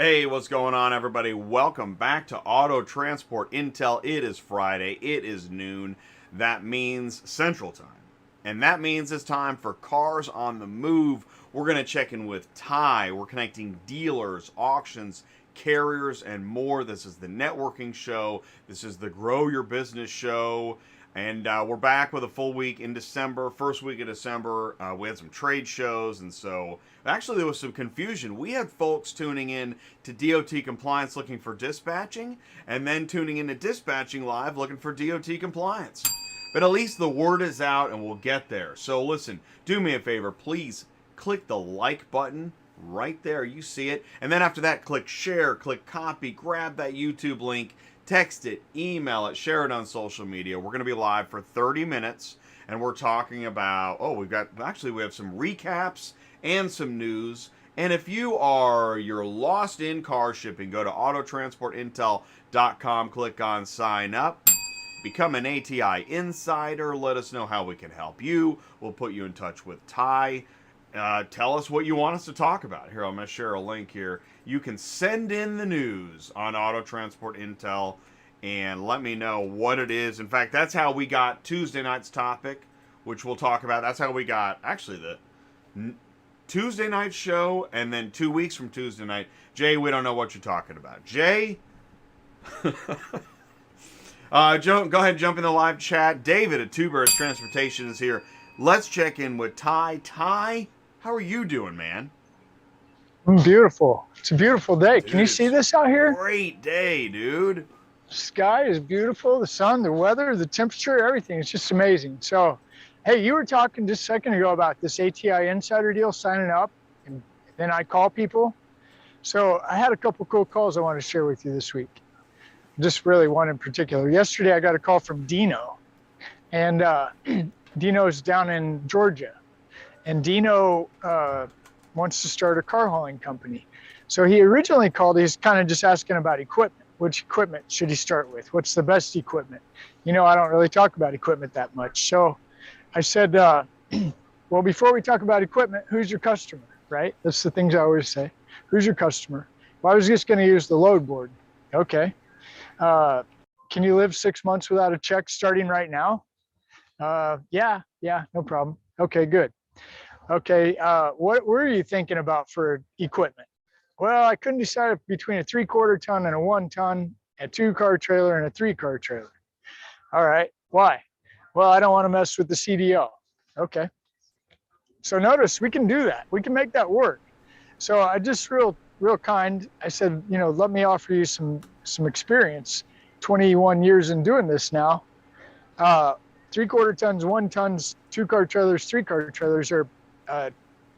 Hey, what's going on, everybody? Welcome back to Auto Transport Intel. It is Friday. It is noon. That means Central Time. And that means it's time for Cars on the Move. We're going to check in with Ty. We're connecting dealers, auctions, carriers, and more. This is the networking show. This is the Grow Your Business show. And we're back with a full week in December. First week of December, we had some trade shows, and so actually there was some confusion. We had folks tuning in to DOT compliance looking for dispatching, and then tuning into dispatching live looking for DOT compliance. But at least the word is out, and we'll get there. So listen, do me a favor, please click the like button right there. You see it, and then after that, click share, click copy, grab that YouTube link. Text it, email it, share it on social media. We're going to be live for 30 minutes, and we're talking about, we have some recaps and some news. And if you're lost in car shipping, go to autotransportintel.com, click on sign up, become an ATI insider, let us know how we can help you. We'll put you in touch with Ty. Tell us what you want us to talk about. Here, I'm going to share a link here. You can send in the news on Auto Transport Intel and let me know what it is. In fact, that's how we got Tuesday night's topic, which we'll talk about. That's how we got, actually, the Tuesday night show, and then 2 weeks from Tuesday night. Jay, we don't know what you're talking about. Jay? Go ahead and jump in the live chat. David at Two Bears Transportation is here. Let's check in with Ty. Ty, how are you doing, man? Beautiful. It's a beautiful day. Dude, can you see this out here? Great day, dude. Sky is beautiful. The sun, the weather, the temperature, everything. It's just amazing. So, hey, you were talking just a second ago about this ATI insider deal, signing up, and then I call people. So I had a couple cool calls I want to share with you this week. Just really one in particular. Yesterday, I got a call from Dino, and Dino's down in Georgia, and Dino wants to start a car hauling company. So he originally called, he's kind of just asking about equipment. Which equipment should he start with? What's the best equipment? You know, I don't really talk about equipment that much. So I said, well, before we talk about equipment, who's your customer, right? That's the things I always say. Who's your customer? Well, I was just going to use the load board. Okay. Can you live 6 months without a check starting right now? Yeah, no problem. Okay, good. Okay, what were you thinking about for equipment? Well, I couldn't decide between a 3/4 ton and a 1 ton, a 2-car trailer and a 3-car trailer. All right, why? Well, I don't want to mess with the CDL. Okay. So notice we can do that. We can make that work. So I just real kind. I said, let me offer you some experience. 21 years in doing this now. 3/4 tons, 1 tons, 2-car trailers, 3-car trailers are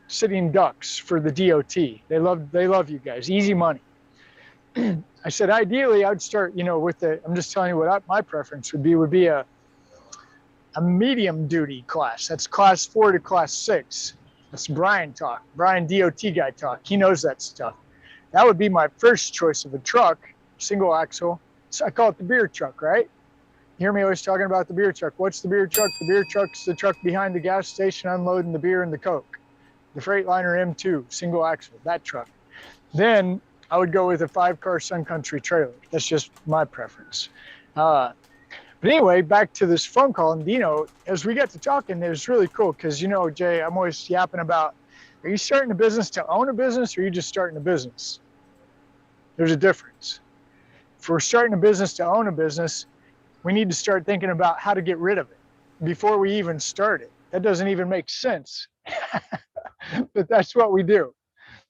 sitting ducks for the DOT. They love you guys. Easy money. I said, ideally, I'd start, with I'm just telling you what my preference would be a medium duty class. That's class 4 to class 6. That's Brian talk. Brian, DOT guy talk. He knows that stuff. That would be my first choice of a truck, single axle. So I call it the beer truck, right? You hear me always talking about the beer truck. What's the beer truck? The beer truck's the truck behind the gas station unloading the beer and the Coke. The Freightliner M2, single axle, that truck. Then I would go with a 5-car Sun Country trailer. That's just my preference. But anyway, back to this phone call, and Dino, as we got to talking, it was really cool because, Jay, I'm always yapping about, are you starting a business to own a business or are you just starting a business? There's a difference. If we're starting a business to own a business, we need to start thinking about how to get rid of it before we even start it. That doesn't even make sense, but that's what we do.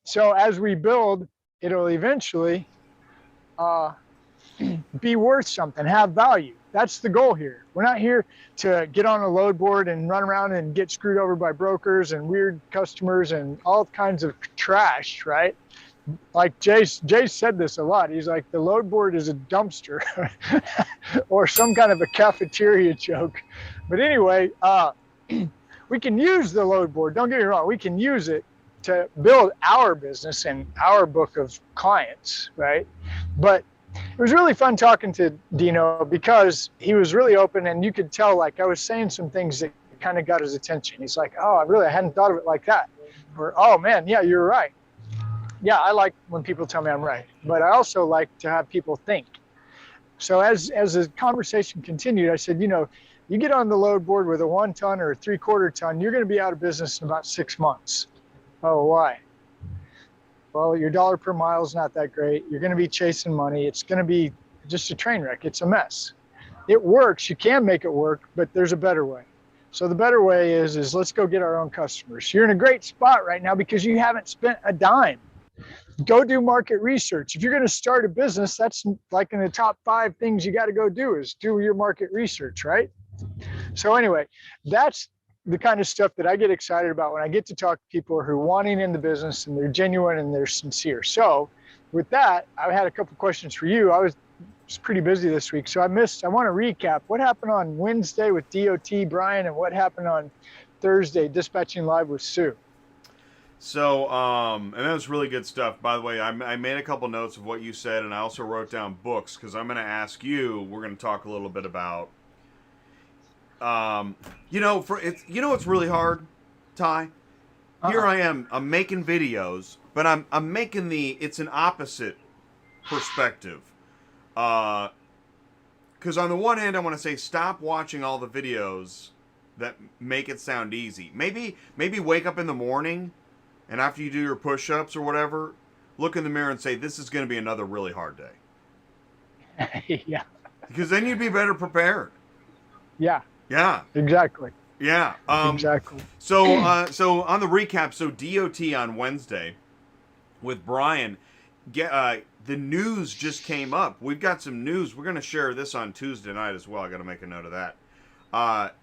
So as we build, it'll eventually be worth something, have value. That's the goal here. We're not here to get on a load board and run around and get screwed over by brokers and weird customers and all kinds of trash, right? Like Jay said this a lot. He's like, the load board is a dumpster or some kind of a cafeteria joke. But anyway, we can use the load board. Don't get me wrong. We can use it to build our business and our book of clients, right? But it was really fun talking to Dino because he was really open, and you could tell, like, I was saying some things that kind of got his attention. He's like, oh, I hadn't thought of it like that. Or, oh man, yeah, you're right. Yeah, I like when people tell me I'm right, but I also like to have people think. So as the conversation continued, I said, you get on the load board with a 1 ton or a 3/4 ton, you're going to be out of business in about 6 months. Oh, why? Well, your dollar per mile is not that great. You're going to be chasing money. It's going to be just a train wreck. It's a mess. It works. You can make it work, but there's a better way. So the better way is let's go get our own customers. You're in a great spot right now because you haven't spent a dime. Go do market research. If you're going to start a business, that's like in the top 5 things you got to go do is do your market research, right? So anyway, that's the kind of stuff that I get excited about when I get to talk to people who are wanting in the business and they're genuine and they're sincere. So with that, I had a couple questions for you. I was pretty busy this week, so I want to recap what happened on Wednesday with DOT Brian and what happened on Thursday dispatching live with Sue. So, and that was really good stuff. By the way, I made a couple notes of what you said, and I also wrote down books because I'm going to ask you. We're going to talk a little bit about, it's really hard, Ty. Here I am. I'm making videos, but I'm making it's an opposite perspective. Because on the one hand, I want to say stop watching all the videos that make it sound easy. Maybe wake up in the morning. And after you do your push-ups or whatever, look in the mirror and say, this is going to be another really hard day. Yeah. Because then you'd be better prepared. Yeah. Yeah. Exactly. Yeah. Exactly. So on the recap, so DOT on Wednesday with Brian, the news just came up. We've got some news. We're going to share this on Tuesday night as well. I got to make a note of that.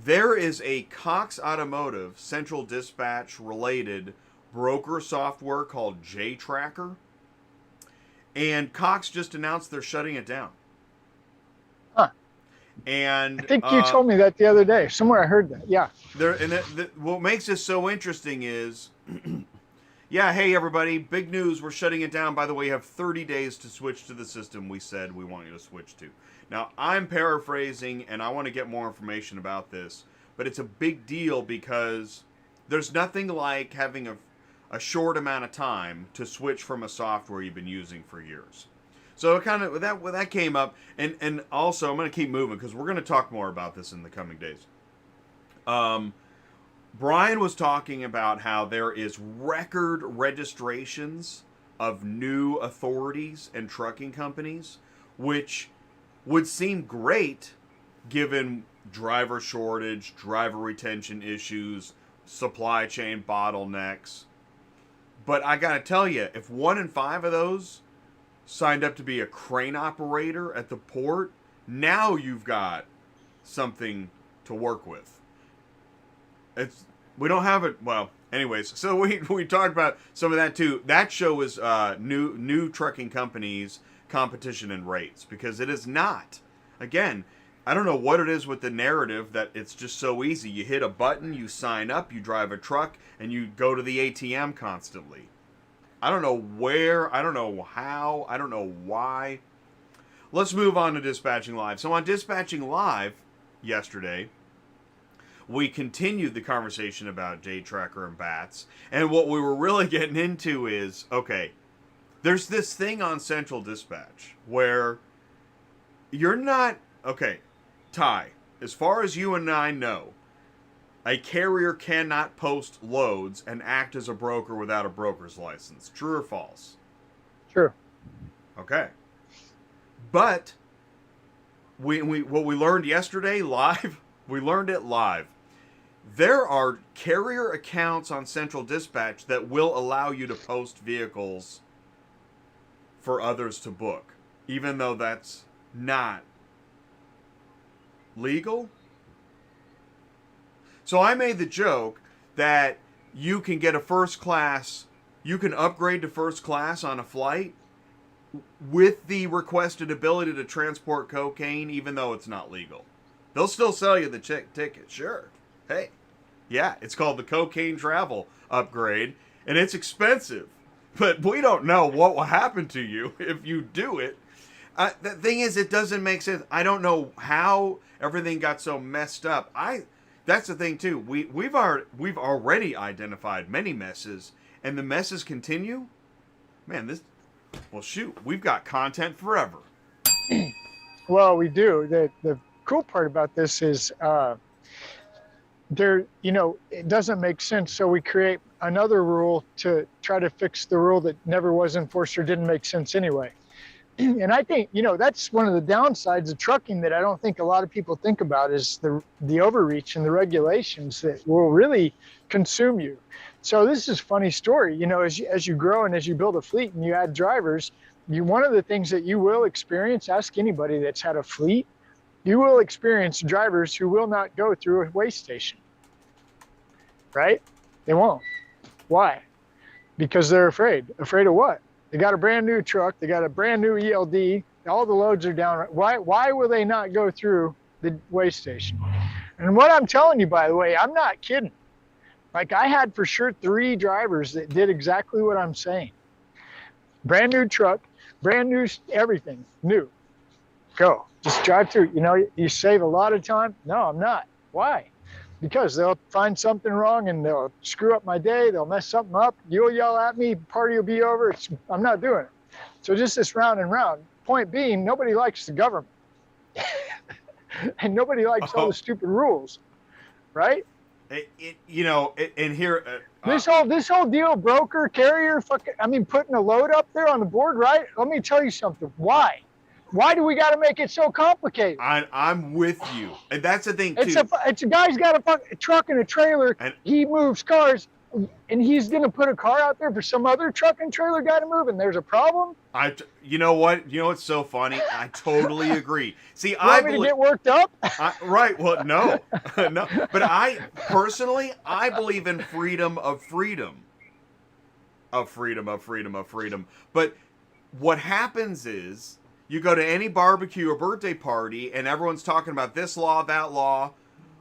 There is a Cox Automotive Central Dispatch related broker software called jTracker. And Cox just announced they're shutting it down. Huh. And I think you told me that the other day. Somewhere I heard that. Yeah. What makes this so interesting is, yeah, hey everybody, big news, we're shutting it down. By the way, you have 30 days to switch to the system we said we want you to switch to. Now, I'm paraphrasing, and I want to get more information about this, but it's a big deal because there's nothing like having a short amount of time to switch from a software you've been using for years. So it kind of that came up, and also I'm going to keep moving because we're going to talk more about this in the coming days. Brian was talking about how there is record registrations of new authorities and trucking companies, which would seem great given driver shortage, driver retention issues, supply chain bottlenecks. But I got to tell you, if 1 in 5 of those signed up to be a crane operator at the port, now you've got something to work with. We don't have it. Well, anyways, so we talked about some of that too. That show is new trucking companies, competition, and rates, because it is not. Again, I don't know what it is with the narrative that it's just so easy. You hit a button, you sign up, you drive a truck, and you go to the ATM constantly. I don't know where, I don't know how, I don't know why. Let's move on to Dispatching Live. So on Dispatching Live yesterday, we continued the conversation about jTracker and bats. And what we were really getting into is, okay, there's this thing on Central Dispatch where you're not, okay, Ty, as far as you and I know, a carrier cannot post loads and act as a broker without a broker's license. True or false? True. Okay. But what we learned yesterday live, we learned it live. There are carrier accounts on Central Dispatch that will allow you to post vehicles for others to book, even though that's not legal. So I made the joke that you can get a first class, you can upgrade to first class on a flight with the requested ability to transport cocaine, even though it's not legal. They'll still sell you the ticket, sure. Hey, yeah, it's called the cocaine travel upgrade, and it's expensive. But we don't know what will happen to you if you do it. The thing is, it doesn't make sense. I don't know how everything got so messed up. That's the thing too. We've already identified many messes, and the messes continue. Man, well, shoot, we've got content forever. Well, we do. The cool part about this is it doesn't make sense. So we create another rule to try to fix the rule that never was enforced or didn't make sense anyway. And I think, that's one of the downsides of trucking that I don't think a lot of people think about is the overreach and the regulations that will really consume you. So this is a funny story. As you grow and as you build a fleet and you add drivers, one of the things that you will experience, ask anybody that's had a fleet, you will experience drivers who will not go through a weigh station, right? They won't. Why? Because they're afraid. Afraid of what? They got a brand new truck. They got a brand new ELD. All the loads are down. Why will they not go through the weigh station? And what I'm telling you, by the way, I'm not kidding. Like, I had for sure 3 drivers that did exactly what I'm saying. Brand new truck, brand new everything, new. Go. Just drive through. You save a lot of time. No, I'm not. Why? Because they'll find something wrong and they'll screw up my day. They'll mess something up. You'll yell at me. Party will be over. I'm not doing it. So just this round and round. Point being, nobody likes the government. And nobody likes all the stupid rules, right? And here... this whole deal, broker, carrier, putting a load up there on the board, right? Let me tell you something. Why? Why do we got to make it so complicated? I'm with you, and that's the thing too. It's a guy's got a truck and a trailer. And he moves cars, and he's gonna put a car out there for some other truck and trailer guy to move, and there's a problem. You know what? You know what's so funny? I totally agree. See, I want me to get worked up. Right? Well, no, no. But I personally, I believe in freedom of freedom. But what happens is, you go to any barbecue or birthday party and everyone's talking about this law, that law.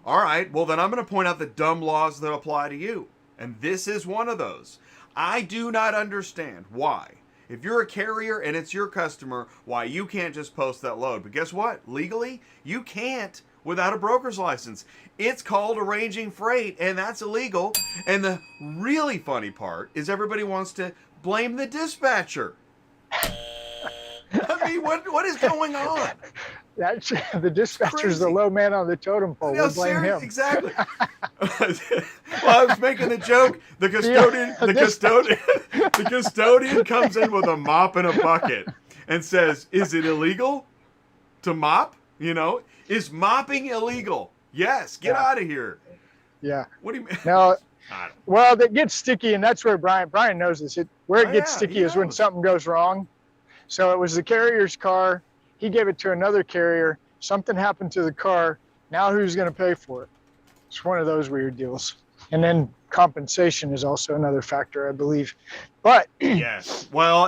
All right, well then I'm going to point out the dumb laws that apply to you. And this is one of those. I do not understand why, if you're a carrier and it's your customer, why you can't just post that load. But guess what? Legally, you can't without a broker's license. It's called arranging freight, and that's illegal. And the really funny part is everybody wants to blame the dispatcher. I mean, what is going on? That's the dispatcher's the low man on the totem pole. No, we'll blame him. Exactly. Well, I was making the joke. The custodian comes in with a mop and a bucket and says, "Is it illegal to mop? Is mopping illegal? Yes. Get out of here." Yeah. What do you mean? No. Well, that gets sticky, and that's where Brian knows this. Where it gets sticky is when something goes wrong. So it was the carrier's car. He gave it to another carrier. Something happened to the car. Now who's going to pay for it? It's one of those weird deals. And then compensation is also another factor, I believe. But yes. Well,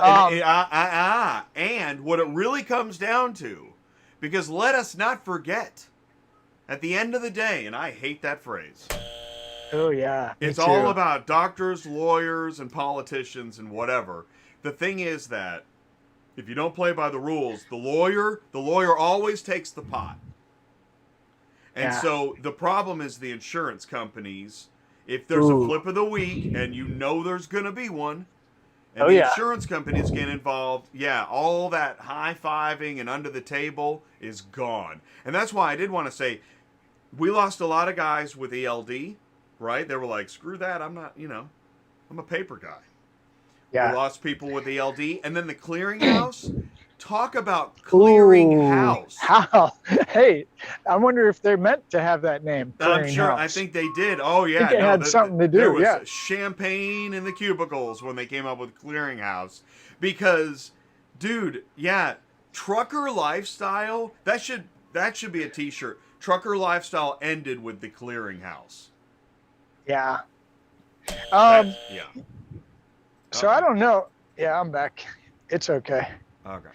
and what it really comes down to, because let us not forget, at the end of the day, and I hate that phrase. Oh, yeah. It's all about doctors, lawyers, and politicians and whatever. The thing is that if you don't play by the rules, the lawyer always takes the pot. And so the problem is the insurance companies, if there's a flip of the week and there's going to be one, and the insurance companies get involved, all that high-fiving and under the table is gone. And that's why I did want to say, we lost a lot of guys with ELD, right? They were like, screw that, I'm not, I'm a paper guy. Yeah. We lost people with ELD. And then the clearinghouse. Talk about clearinghouse. How? Hey, I wonder if they're meant to have that name. I'm sure. I think they did. Oh, yeah. I think it had something to do. There was champagne in the cubicles when they came up with clearinghouse. Because, dude, trucker lifestyle, that should be a t-shirt. Trucker lifestyle ended with the clearinghouse. Yeah. So I don't know. Yeah, I'm back. It's okay. Okay.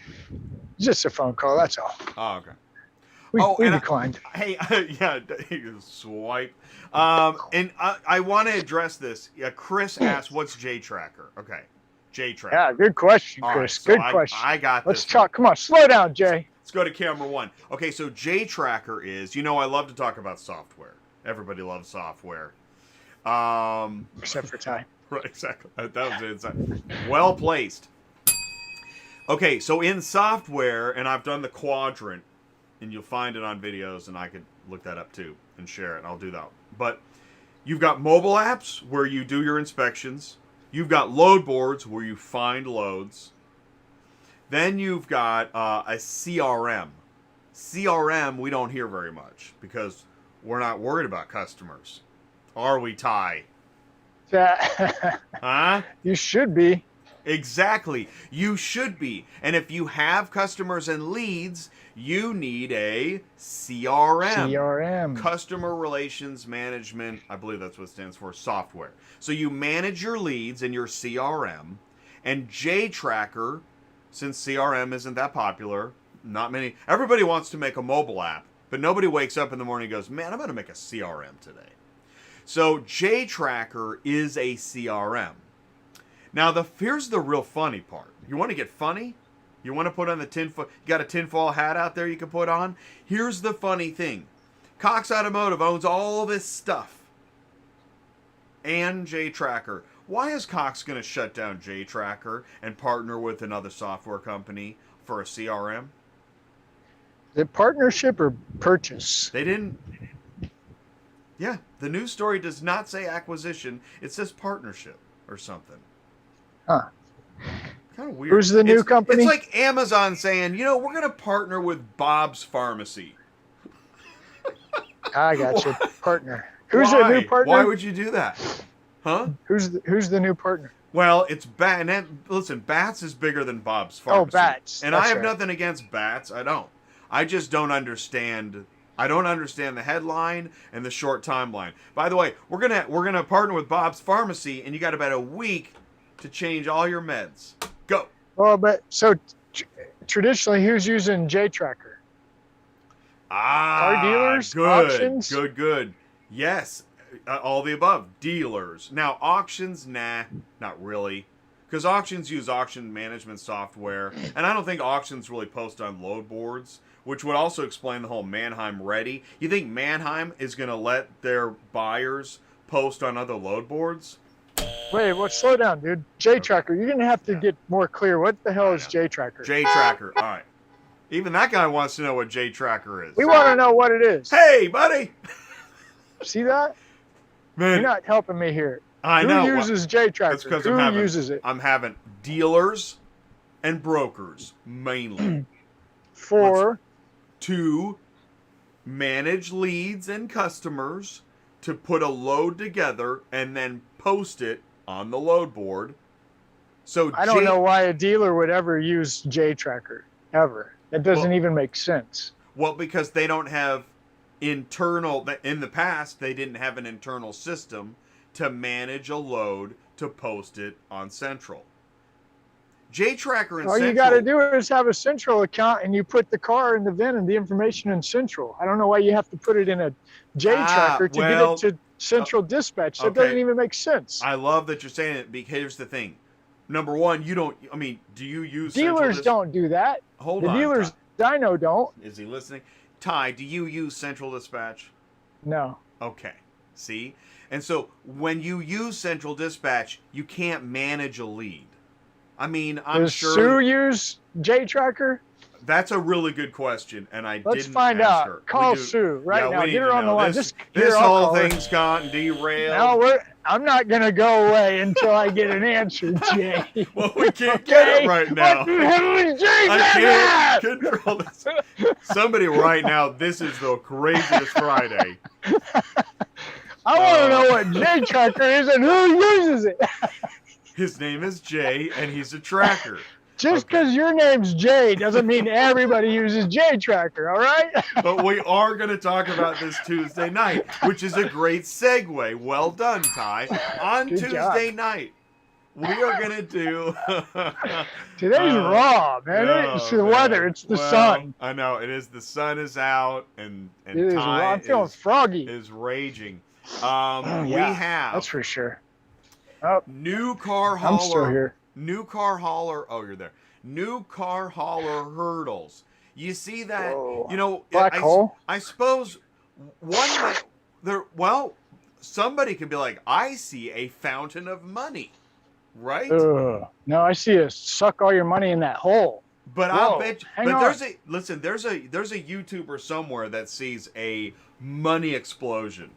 Just a phone call. That's all. Oh, okay. We declined. Swipe. And I want to address this. Chris asked, "What's jTracker?" Okay, jTracker. Yeah, good question, Chris. Right, good question. I got this. Let's talk. Come on, slow down, Jay. Let's go to camera 1. Okay, so jTracker is. I love to talk about software. Everybody loves software. Except for Ty. Right, exactly. That was inside. Well placed. Okay, so in software, and I've done the quadrant, and you'll find it on videos, and I could look that up too and share it. I'll do that. But you've got mobile apps where you do your inspections. You've got load boards where you find loads. Then you've got a CRM. CRM we don't hear very much because we're not worried about customers. Are we, Ty? Huh? You should be. Exactly. You should be. And if you have customers and leads, you need a CRM. CRM. Customer Relations Management, I believe that's what it stands for, software. So you manage your leads in your CRM. And jTracker, since CRM isn't that popular, not many, everybody wants to make a mobile app, but nobody wakes up in the morning and goes, man, I'm going to make a CRM today. So jTracker is a CRM. Now, here's the real funny part. You want to get funny? You want to put on the tinfoil? You got a tinfoil hat out there you can put on? Here's the funny thing. Cox Automotive owns all this stuff. And jTracker. Why is Cox going to shut down jTracker and partner with another software company for a CRM? The partnership or purchase? They didn't. Yeah, the news story does not say acquisition. It says partnership or something. Huh. Kind of weird. Who's the new company? It's like Amazon saying, we're going to partner with Bob's Pharmacy. I got you. Partner. Who's the new partner? Why would you do that? Huh? Who's the new partner? Well, it's Bat. Listen, Bats is bigger than Bob's Pharmacy. Oh, Bats. And I have nothing against Bats. I don't. I just don't understand. I don't understand the headline and the short timeline. By the way, we're gonna partner with Bob's Pharmacy, and you got about a week to change all your meds. Go. Well, but so traditionally, who's using jTracker? Car dealers, good, auctions? good. Yes, all the above. Dealers. Now, auctions, nah, not really. Because auctions use auction management software. And I don't think auctions really post on load boards, which would also explain the whole Manheim Ready. You think Manheim is going to let their buyers post on other load boards? Wait, well, slow down, dude. jTracker, you're going to have to get more clear. What the hell is jTracker? jTracker, all right. Even that guy wants to know what jTracker is. We want to know what it is. Hey, buddy! See that? Man, you're not helping me here. I know. Who uses jTracker? Who uses it? I'm having dealers and brokers, mainly. To manage leads and customers, to put a load together and then post it on the load board. So I don't know why a dealer would ever use jTracker, ever. That doesn't even make sense. Well, because they don't have internal, in the past, they didn't have an internal system to manage a load to post it on Central. jTracker and All you got to do is have a Central account and you put the car in the VIN and the information in Central. I don't know why you have to put it in a jTracker to get it to Central Dispatch. That doesn't even make sense. I love that you're saying it, because here's the thing. Number one, you don't, I mean, do you use dealers don't do that. Hold on. The dealers I know don't. Is he listening? Ty, do you use Central Dispatch? No. Okay. See? And so when you use Central Dispatch, you can't manage a lead. I mean, I'm sure. Does Sue use jTracker? That's a really good question, and Let's find out. Her. Call Sue right now. Get her on the line. This whole thing's gone derailed. No, I'm not going to go away until I get an answer, Jay. Well, we can't get it right now. What the hell is jTracker? I can't control this. Somebody right now, this is the craziest Friday. I want to know what jTracker is and who uses it. His name is Jay, and he's a tracker. Just because your name's Jay doesn't mean everybody uses jTracker, all right? But we are going to talk about this Tuesday night, which is a great segue. Well done, Ty. On Good Tuesday job. night, we are going to do... Today's raw, man. It's the weather. It's the sun. I know. It is. The sun is out, and it is Ty I'm feeling froggy. Is raging. We yeah, have... That's for sure. Oh, new car hauler. I'm still here. New car hauler. Oh, you're there. New car hauler hurdles. You see that? Whoa. You know, Black hole. I suppose somebody could be like, I see a fountain of money. right? Ugh. No, I see you suck all your money in that hole. But Whoa, I'll bet. hang But on. there's a YouTuber somewhere that sees a money explosion.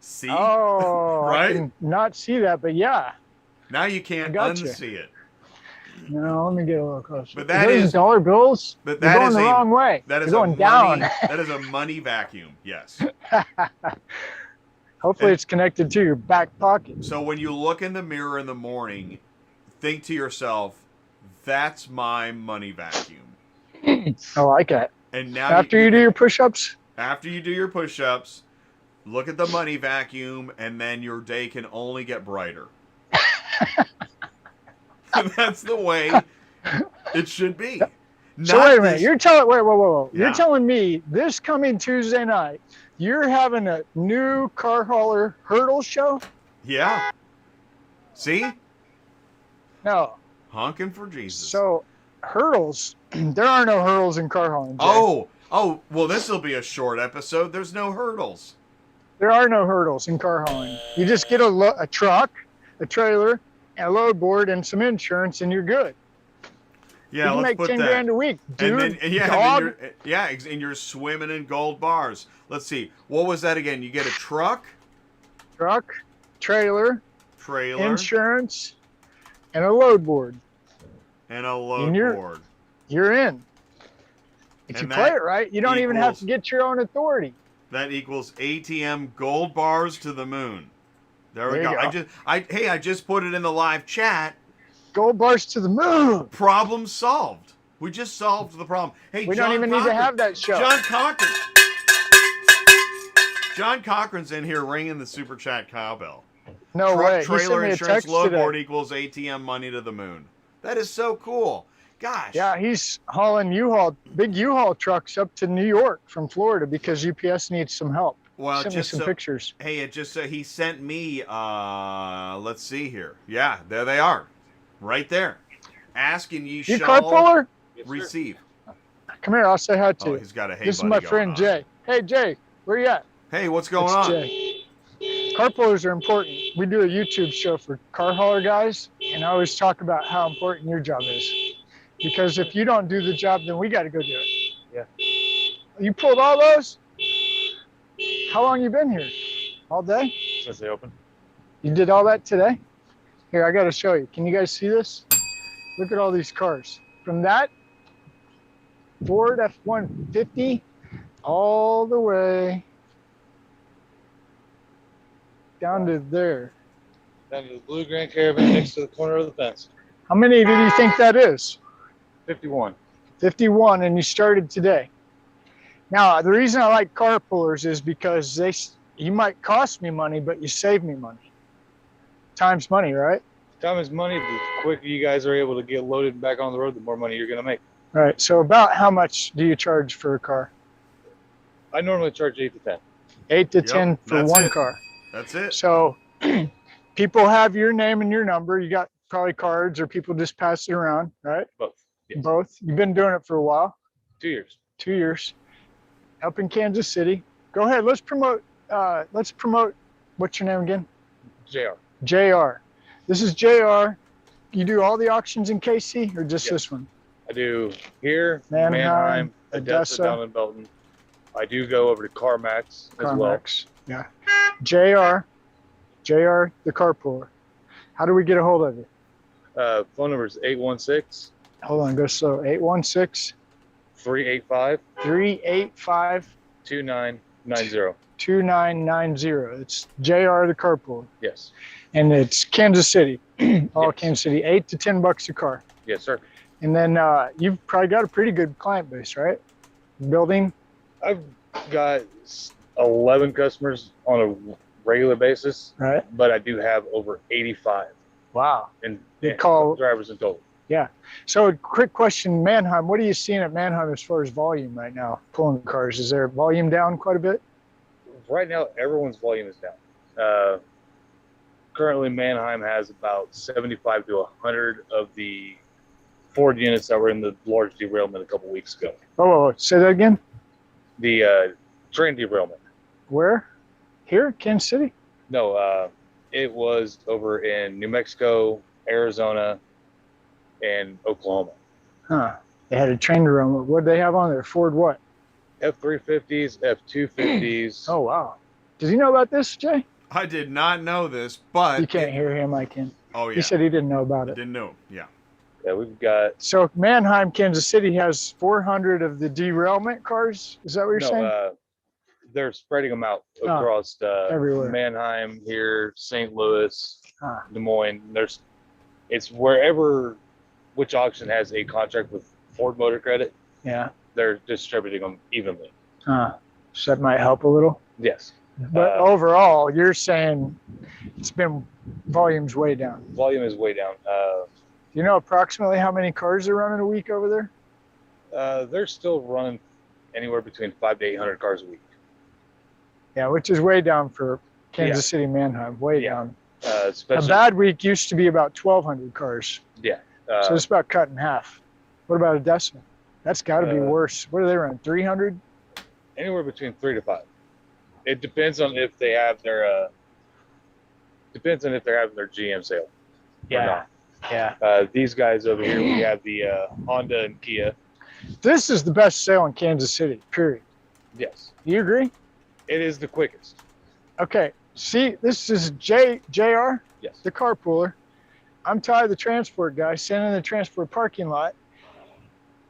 See, Oh, I right? can not see that, but yeah, Now you I can't got you. unsee it. No, let me get a little closer. But Those dollar bills, but they're that going is the wrong way. that They're is a going down. money that is a money vacuum. Yes. Hopefully, And it's connected to your back pocket. so when you look in the mirror in the morning, think to yourself, "That's my money vacuum." I like that. And now After you do your push-ups, after you do your push-ups, look at the money vacuum, and then your day can only get brighter. That's the way it should be. so wait a minute. You're telling Yeah. You're telling me this coming Tuesday night, you're having a new car hauler hurdle show? Yeah. See? No. Honking for Jesus. So hurdles, there are no hurdles in car hauling. Jay. Oh, well, this will be a short episode. There's no hurdles. There are no hurdles in car hauling. You just get a truck, a trailer, a load board, and some insurance, and you're good. Yeah, you can let's make put 10 that. grand a week, dude. And then, and you're swimming in gold bars. Let's see. What was that again? You get a truck, trailer, insurance, and a load board. And a load board. You're in. If you play it right, you don't even have to get your own authority. That equals ATM gold bars to the moon. There we go. I just put it in the live chat. Gold bars to the moon. Problem solved. We just solved the problem. Hey, we don't even need to have that show. John Cochran's in here ringing the super chat cowbell. No way. Trailer insurance load board equals ATM money to the moon. That is so cool. Gosh. Yeah, he's hauling big U-Haul trucks up to New York from Florida because UPS needs some help. Well, sent me some pictures. Hey, it just he sent me. Let's see here. Yeah, there they are, right there. Asking you shall carpooler? Receive. Come here, I'll say hi to you. Oh, he's got a hey. This is my friend Jay. Hey, Jay, where you at? Hey, what's going on? Jay. Carpoolers are important. We do a YouTube show for car hauler guys, and I always talk about how important your job is. Because if you don't do the job, then we got to go do it. Yeah. You pulled all those? How long you been here? All day? Since they opened. You did all that today? Here, I got to show you. Can you guys see this? Look at all these cars. From that Ford F-150 all the way down to there. Down to the blue Grand Caravan next to the corner of the fence. How many do you think that is? 51. 51, and you started today. Now, the reason I like carpoolers is because you might cost me money, but you save me money. Time's money, right? Time is money. The quicker you guys are able to get loaded and back on the road, the more money you're going to make. Right. So about how much do you charge for a car? I normally charge 8 to 10. 8 to 10 for one car. That's it. So people have your name and your number. You got probably cards, or people just pass it around, right? Both. Yes. Both. You've been doing it for a while. 2 years. 2 years. Up in Kansas City. Go ahead. Let's promote. What's your name again? JR. JR. This is JR. You do all the auctions in KC, or just this one? I do here, Manheim, Odessa, down in Belton. I do go over to CarMax as well. Yeah. JR, the carpooler. How do we get a hold of you? Phone number is 816. Hold on, go slow. 816 385 385 2990. 2990. It's JR the carpooler. Yes. And it's Kansas City. All Yes. Kansas City. $8 to $10 a car. Yes, sir. And then you've probably got a pretty good client base, right? Building. I've got 11 customers on a regular basis, Right. but I do have over 85 Wow. and call drivers in total. Yeah. So a quick question, Manheim. What are you seeing at Manheim as far as volume right now? Pulling cars. Is there volume down quite a bit? Right now, everyone's volume is down. Currently, Manheim has about 75 to 100 of the Ford units that were in the large derailment a couple weeks ago. Oh, say that again. The train derailment. Where? Here, Kansas City? No, it was over in New Mexico, Arizona, and Oklahoma. Huh. They had a train room. What did they have on there? Ford what? F-350s, F-250s. Oh, wow. Does he know about this, Jay? I did not know this, but You can't hear him, I can. Oh yeah, He said he didn't know about I it. didn't know. Yeah. Yeah, we've got. So Manheim, Kansas City has 400 of the derailment cars. Is that what you're saying? They're spreading them out across everywhere. Manheim here, St. Louis, Ah. Des Moines. It's wherever which auction has a contract with Ford Motor Credit. Yeah. They're distributing them evenly. So that might help a little. Yes. But overall, you're saying it's been volume's way down. Volume is way down. Do you know approximately how many cars they're running a week over there? They're still running anywhere between 500 to 800 cars a week. Yeah, which is way down for Kansas City, Manheim. Way down. A bad week used to be about 1,200 cars. Yeah. So it's about cut in half. What about Odessa? That's got to be worse. What do they run? 300? Anywhere between 3 to 5. It depends on if they have their GM sale. Yeah. Yeah. These guys over here, we have the Honda and Kia. This is the best sale in Kansas City, period. Yes. Do you agree? It is the quickest. Okay. See, this is JR, Yes. the carpooler. I'm Ty, the transport guy, sitting in the transport parking lot.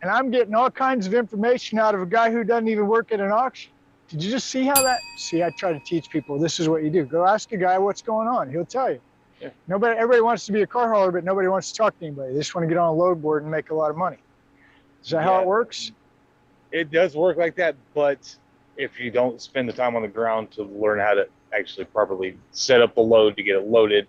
And I'm getting all kinds of information out of a guy who doesn't even work at an auction. Did you just see how that? See, I try to teach people, this is what you do. Go ask a guy what's going on. He'll tell you. Yeah. Everybody wants to be a car hauler, but nobody wants to talk to anybody. They just want to get on a load board and make a lot of money. Is that how it works? It does work like that, but if you don't spend the time on the ground to learn how to actually properly set up the load to get it loaded,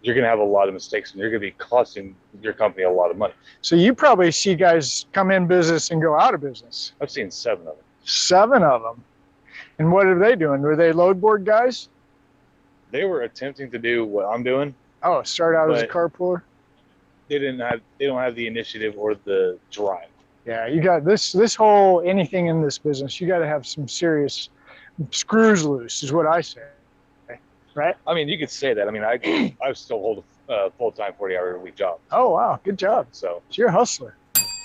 you're going to have a lot of mistakes and you're going to be costing your company a lot of money. So you probably see guys come in business and go out of business. I've seen 7 of them. 7 of them. And what are they doing? Were they load board guys? They were attempting to do what I'm doing. Oh, start out as a carpooler? They don't have the initiative or the drive. Yeah, you got this whole anything in this business, you got to have some serious screws loose is what I say. Right? I mean, you could say that. I mean, I still hold a full-time 40-hour-a-week job. Oh, wow. Good job. So you're a hustler.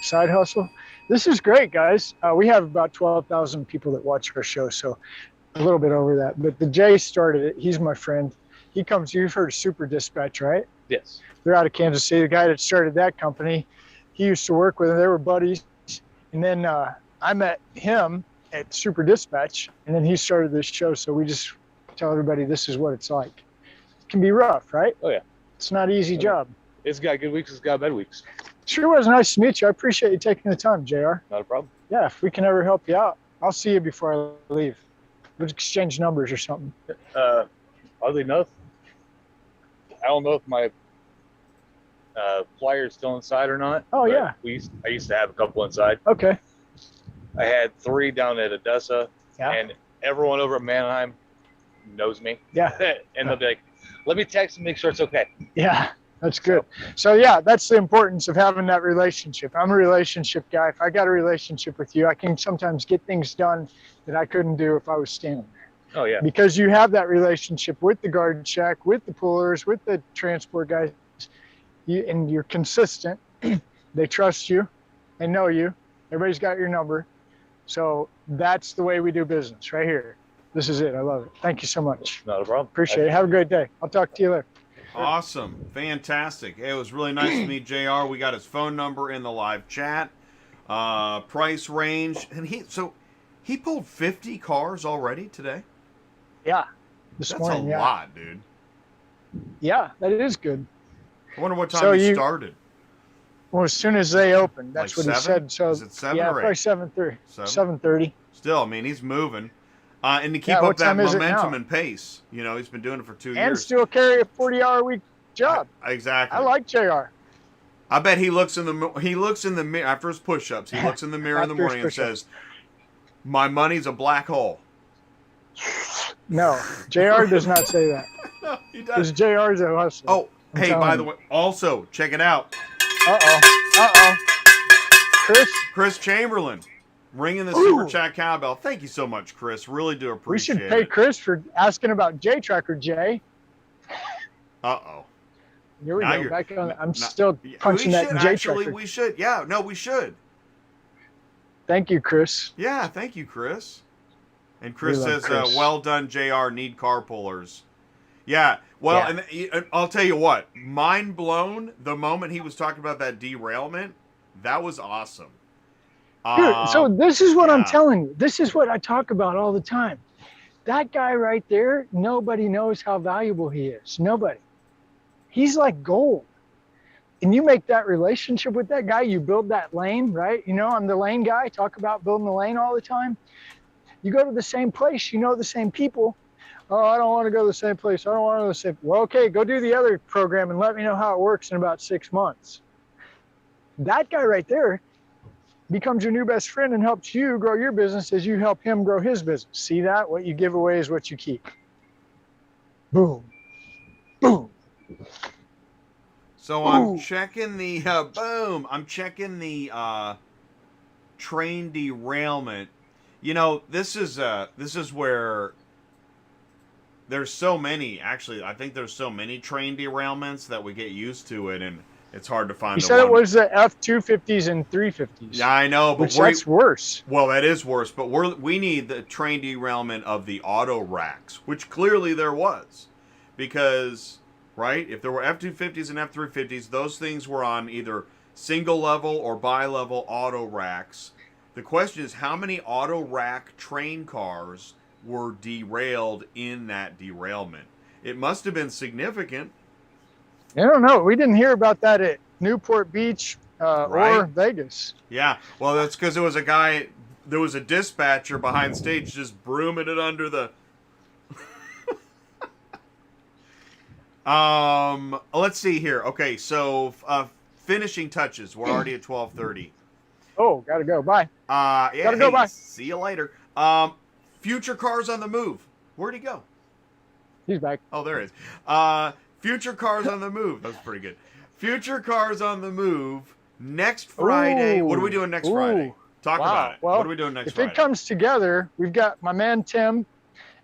Side hustle. This is great, guys. We have about 12,000 people that watch our show, so a little bit over that. But the Jay started it. He's my friend. He comes, you've heard of Super Dispatch, right? Yes. They're out of Kansas City. The guy that started that company, he used to work with them. They were buddies. And then I met him at Super Dispatch, and then he started this show. So we just tell everybody this is what it's like. It can be rough, right? Oh, yeah. It's not an easy job. It's got good weeks. It's got bad weeks. Sure was nice to meet you. I appreciate you taking the time, JR. Not a problem. Yeah, if we can ever help you out, I'll see you before I leave. We'll exchange numbers or something. Oddly enough, I don't know if my flyer is still inside or not. Oh, yeah. I used to have a couple inside. Okay. I had 3 down at Odessa, Yeah. and everyone over at Manheim knows me. Yeah. And they'll be like, let me text and make sure it's okay. Yeah, that's good. So yeah, that's the importance of having that relationship. I'm a relationship guy. If I got a relationship with you, I can sometimes get things done that I couldn't do if I was standing there. Oh, yeah. Because you have that relationship with the guard check, with the pullers, with the transport guys, and you're consistent. They trust you. They know you. Everybody's got your number. So that's the way we do business right here. This is it. I love it. Thank you so much. Not a problem. Appreciate it. Have a great day. I'll talk to you later. Awesome. Fantastic. It was really nice to meet JR. We got his phone number in the live chat. Price range. And he pulled 50 cars already today? Yeah. This morning, That's a lot, dude. Yeah, that is good. I wonder what time he started. Well, as soon as they opened, that's Like what 7? he said. So Is it 7 yeah, or 8? probably 7:30. 7? 7:30. Still, I mean, he's moving. And to keep Yeah, up what that time is it momentum now? and pace. You know, he's been doing it for 2 And years. still carry a 40-hour-a-week job. Exactly. I like JR. I bet he looks in the mirror after his push-ups. He looks in the mirror in the After his morning and push-ups. says, "My money's a black hole." No, JR does not say that. No, he Because does. JR's a hustler. Oh, I'm hey, telling by you. the way, also check it out. Uh-oh. Chris Chamberlain, ringing the Ooh. super chat cowbell. Thank you so much, Chris. Really do We appreciate should pay it. Chris for asking about jTracker, Jay. Uh-oh. Here we Now go. you're- Back on. I'm Now- still we punching that should, actually, jTracker. we should. Yeah, no, we should. Thank you, Chris. Yeah, thank you, Chris. And Chris We love says, Chris. well done, JR, need car pullers. Yeah, well, Yeah. And I'll tell you what, mind blown the moment he was talking about that derailment. That was awesome. Dude, so this is what I'm yeah. telling you. This is what I talk about all the time. That guy right there, nobody knows how valuable he is. Nobody. He's like gold. And you make that relationship with that guy, you build that lane, right? You know, I'm the lane guy, talk about building the lane all the time. You go to the same place, you know the same people. Oh, I don't want to go to the same place. I don't want to go to the same. Well, okay, go do the other program and let me know how it works in about 6 months. That guy right there becomes your new best friend and helps you grow your business as you help him grow his business. See that? What you give away is what you keep. Boom. Boom. So I'm checking the boom. I'm checking the train derailment. You know, this is where there's so many. Actually, I think there's so many train derailments that we get used to it, and it's hard to find. You said it was the F250s and 350s. Yeah, I know, but that's worse. Well, that is worse. But we need the train derailment of the auto racks, which clearly there was, because. Right? If there were F-250s and F-350s, those things were on either single level or bi-level auto racks. The question is, how many auto rack train cars were derailed in that derailment? It must have been significant. I don't know. We didn't hear about that at Newport Beach or Right. Vegas. Yeah. Well, that's because there was a dispatcher behind stage just brooming it under the... Let's see here. Okay, so finishing touches. We're already at 12:30. Oh, gotta go. Bye. Yeah. Gotta go, bye. See you later. Future cars on the move. Where'd he go? He's back. Oh, there he is. Future cars on the move. That was pretty good. Future cars on the move next Friday. What are we doing next Friday? Talk about it. Well, what are we doing next if Friday? it comes together, we've got my man Tim,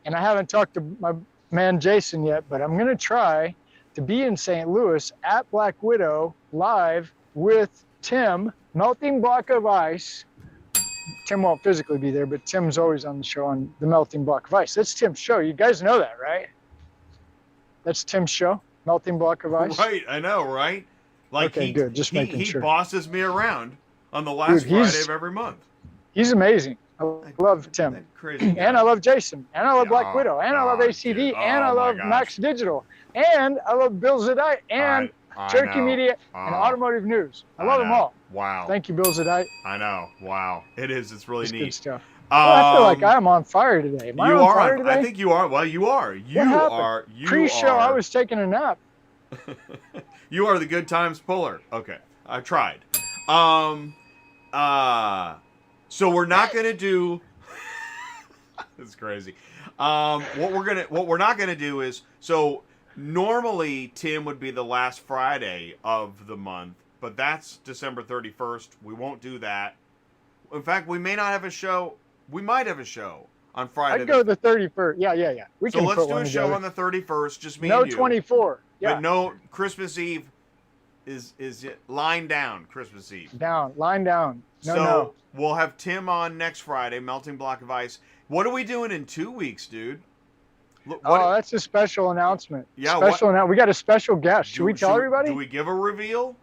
and I haven't talked to my man Jason yet, but I'm going to try to be in St. Louis at Black Widow live with Tim, Melting Block of Ice. Tim won't physically be there, but Tim's always on the show on the Melting Block of Ice. That's Tim's show. You guys know that, right? That's Tim's show, Melting Block of Ice. Right, I know, right? Like okay, good. Just making sure. He bosses me around on the last Friday of every month. He's amazing. I love Tim. Crazy guy. And I love Jason. And I love Black Widow. And I love ACD. Dude. And I love Max Digital. And I love Bill Zadite. And Cherokee Media and Automotive News. I love them all. Wow. Thank you, Bill Zadite. I know. Wow. It is. It's really neat. Good stuff. Well, I feel like I'm on fire today. Am I on fire today? I think you are. Well, you are. You are. Pre-show, I was taking a nap. You are the good times puller. Okay. I tried. So we're not gonna do. It's crazy. What we're not gonna do is, so normally Tim would be the last Friday of the month, but that's December 31st. We won't do that. In fact, we may not have a show. We might have a show on Friday. I'd go the 31st. Yeah. So let's do a show on the 31st. Just me and you. No 24. Yeah. But no, Christmas Eve is line down. Christmas Eve. Line down. No. We'll have Tim on next Friday, Melting Block of Ice. What are we doing in 2 weeks, dude? That's a special announcement. Yeah. We got a special guest. Should we tell everybody? Do we give a reveal?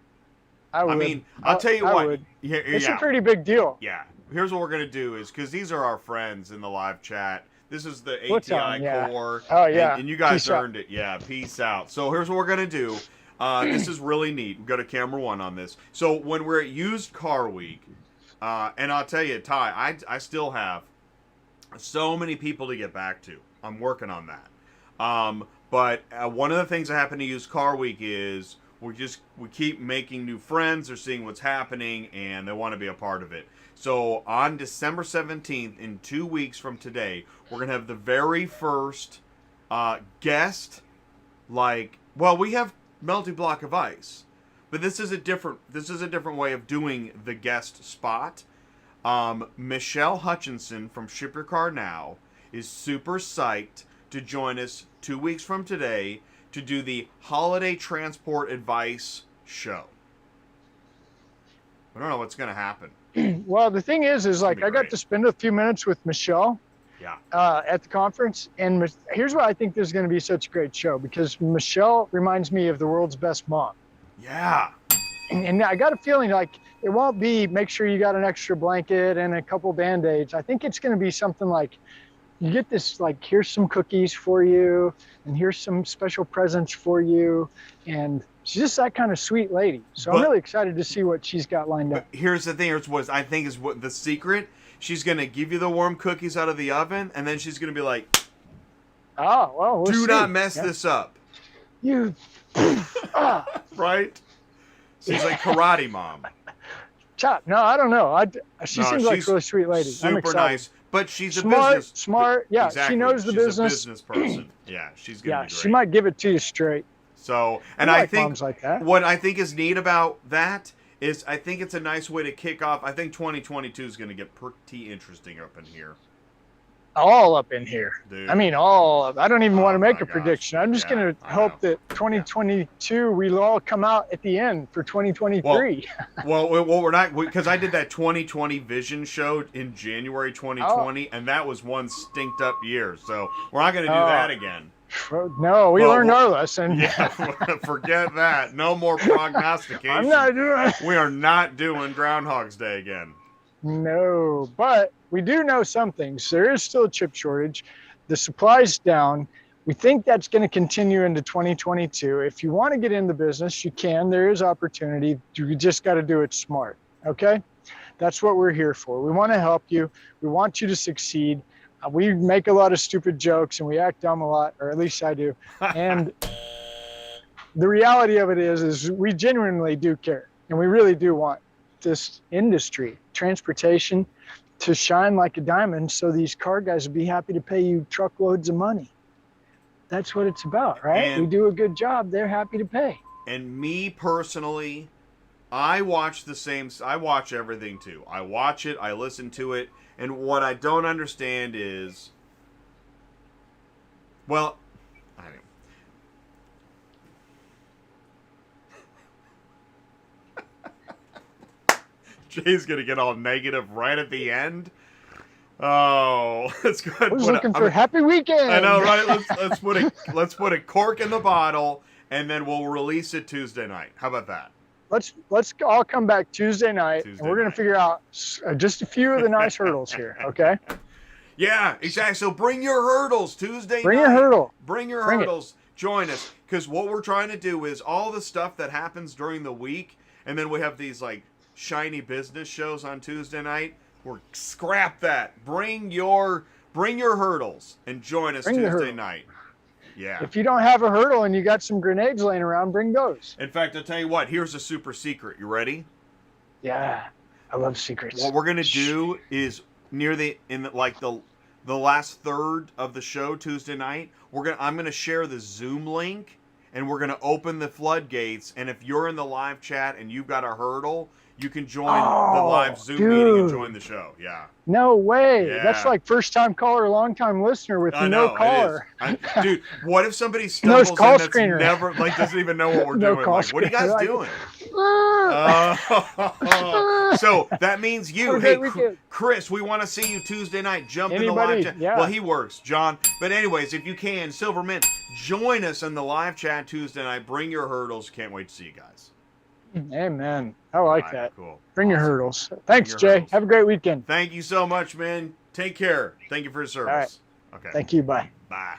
I mean, I'll tell you what. Yeah, it's a pretty big deal. Yeah. Here's what we're going to do is, because these are our friends in the live chat. This is the ATI core. Oh, yeah. And you guys earned it. Yeah, peace out. So here's what we're going to do. This is really neat. We've got a camera one on this. So when we're at Used Car Week, and I'll tell you, Ty, I still have so many people to get back to. I'm working on that. But one of the things that happened to Used Car Week is we keep making new friends. They're seeing what's happening, and they want to be a part of it. So on December 17th, in 2 weeks from today, we're going to have the very first guest. We have Melting Block of Ice, but this is a different way of doing the guest spot. Michelle Hutchinson from Ship Your Car Now is super psyched to join us 2 weeks from today to do the holiday transport advice show. I don't know what's going to happen. Well, the thing is like I got to spend a few minutes with Michelle. Yeah. At the conference, and here's why I think there's going to be such a great show, because Michelle reminds me of the world's best mom. Yeah. And I got a feeling like it won't be make sure you got an extra blanket and a couple Band-Aids. I think it's going to be something like you get this, like, here's some cookies for you, and here's some special presents for you, and she's just that kind of sweet lady. So I'm really excited to see what she's got lined up. But here's the thing, here's what I think is what the secret. She's going to give you the warm cookies out of the oven, and then she's going to be like, oh, well, we'll do see. not mess this up. You. Right? She's like karate mom. Chop. No, I don't know. She seems like a really sweet lady. I'm Super excited. nice. But she's smart. Yeah, exactly. She knows the she's business. A business person. Yeah, she's gonna be great. She might give it to you straight. So, and I I like think moms like that. what I think is neat about that is I think it's a nice way to kick off. I think 2022 is going to get pretty interesting up in here. All up in here. Dude. I mean, all up. I don't even want to make a gosh. prediction. I'm just going to I hope know. that 2022 we'll all come out at the end for 2023. Well, we're not, because I did that 2020 vision show in January 2020, and that was one stinked up year. So we're not going to do that again. No, we learned our lesson. Yeah, forget that. No more prognostication. I'm not doing. We are not doing Groundhog's Day again. No, but we do know some things. There is still a chip shortage. The supply's down. We think that's going to continue into 2022. If you want to get in the business, you can. There is opportunity. You just got to do it smart. Okay? That's what we're here for. We want to help you. We want you to succeed. We make a lot of stupid jokes and we act dumb a lot, or at least I do. And the reality of it is we genuinely do care. And we really do want this industry, transportation, to shine like a diamond, so these car guys will be happy to pay you truckloads of money. That's what it's about, right? And we do a good job, they're happy to pay. And me personally, I watch everything too. I watch it, I listen to it, and what I don't understand is, well, I don't know. Jay's gonna get all negative right at the end. Oh, let's go ahead. I was looking for happy weekend. I know, right? Let's put a cork in the bottle, and then we'll release it Tuesday night. How about that? Let's all come back Tuesday night, and we're gonna figure out just a few of the nice hurdles here. Okay? Yeah, exactly. So bring your hurdles Tuesday night. Bring your hurdle. Bring your hurdles. Join us, because what we're trying to do is all the stuff that happens during the week, and then we have these like shiny business shows on Tuesday night. We're scrap that. Bring your hurdles and join us Tuesday night. Yeah. If you don't have a hurdle and you got some grenades laying around, bring those. In fact, I'll tell you what. Here's a super secret. You ready? Yeah, I love secrets. What we're gonna do is near the last third of the show Tuesday night. I'm gonna share the Zoom link, and we're gonna open the floodgates. And if you're in the live chat and you've got a hurdle, you can join the live Zoom meeting and join the show. Yeah. No way. Yeah. That's like first time caller, long time listener with no caller. Dude, what if somebody stumbles in that's screener. never doesn't even know what we're doing? Like, what are you guys doing? So that means you. Hey, Chris, we want to see you Tuesday night. Jump in the live chat. Yeah. Well, he works, John. But anyways, if you can, Silvermint, join us in the live chat Tuesday night. Bring your hurdles. Can't wait to see you guys. Amen. I like that. Cool. Bring your hurdles. Thanks, Jay. Have a great weekend. Thank you so much, man. Take care. Thank you for your service. All right. Okay. Thank you. Bye. Bye.